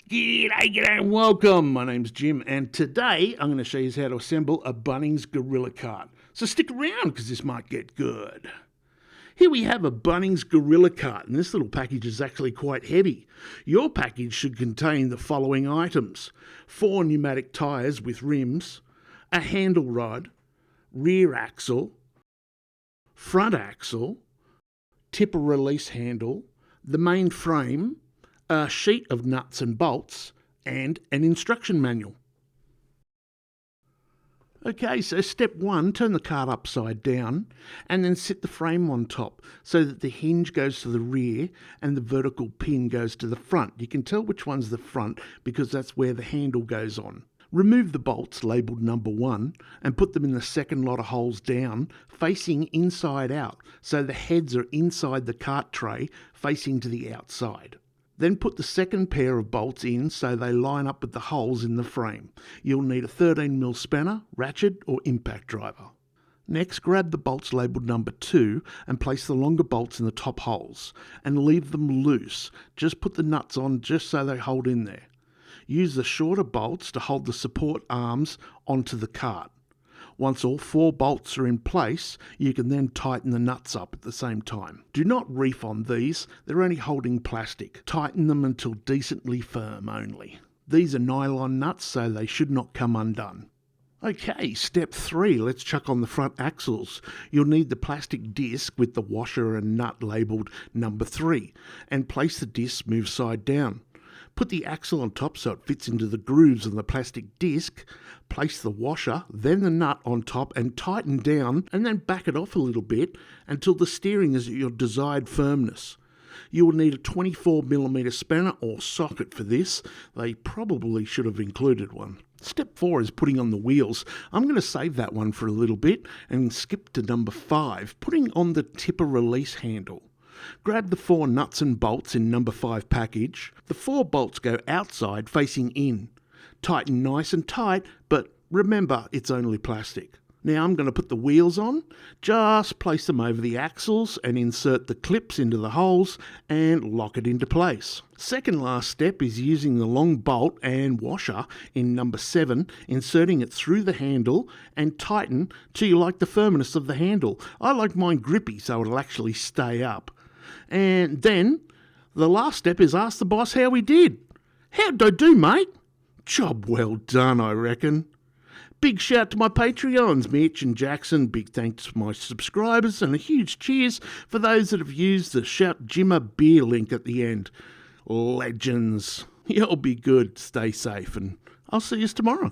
G'day and welcome. My name's Jim and today I'm going to show you how to assemble a Bunnings Gorilla Cart. So stick around because this might get good. Here we have a Bunnings Gorilla Cart and this little package is actually quite heavy. Your package should contain the following items: 4 pneumatic tyres with rims, a handle rod, rear axle, front axle, tipper release handle, the main frame, a sheet of nuts and bolts, and an instruction manual. Okay, so step 1, turn the cart upside down and then sit the frame on top so that the hinge goes to the rear and the vertical pin goes to the front. You can tell which one's the front because that's where the handle goes on. Remove the bolts labelled number 1 and put them in the second lot of holes down, facing inside out, so the heads are inside the cart tray facing to the outside. Then put the second pair of bolts in so they line up with the holes in the frame. You'll need a 13mm spanner, ratchet or impact driver. Next, grab the bolts labelled number 2 and place the longer bolts in the top holes and leave them loose. Just put the nuts on just so they hold in there. Use the shorter bolts to hold the support arms onto the cart. Once all 4 bolts are in place, you can then tighten the nuts up at the same time. Do not reef on these, they're only holding plastic. Tighten them until decently firm only. These are nylon nuts, so they should not come undone. Okay, step 3, let's chuck on the front axles. You'll need the plastic disc with the washer and nut labelled number 3, and place the disc move side down. Put the axle on top so it fits into the grooves on the plastic disc. Place the washer, then the nut on top and tighten down and then back it off a little bit until the steering is at your desired firmness. You will need a 24mm spanner or socket for this. They probably should have included one. Step 4 is putting on the wheels. I'm going to save that one for a little bit and skip to number 5, putting on the tipper release handle. Grab the 4 nuts and bolts in number 5 package. The 4 bolts go outside facing in. Tighten nice and tight, but remember it's only plastic. Now I'm going to put the wheels on. Just place them over the axles and insert the clips into the holes and lock it into place. Second last step is using the long bolt and washer in number 7, inserting it through the handle and tighten till you like the firmness of the handle. I like mine grippy so it'll actually stay up. And then the last step is ask the boss how he did. How'd I do, mate? Job well done, I reckon. Big shout to my Patreons, Mitch and Jackson. Big thanks to my subscribers and a huge cheers for those that have used the Shout Jimmer beer link at the end. Legends. You'll be good, stay safe, and I'll see you tomorrow.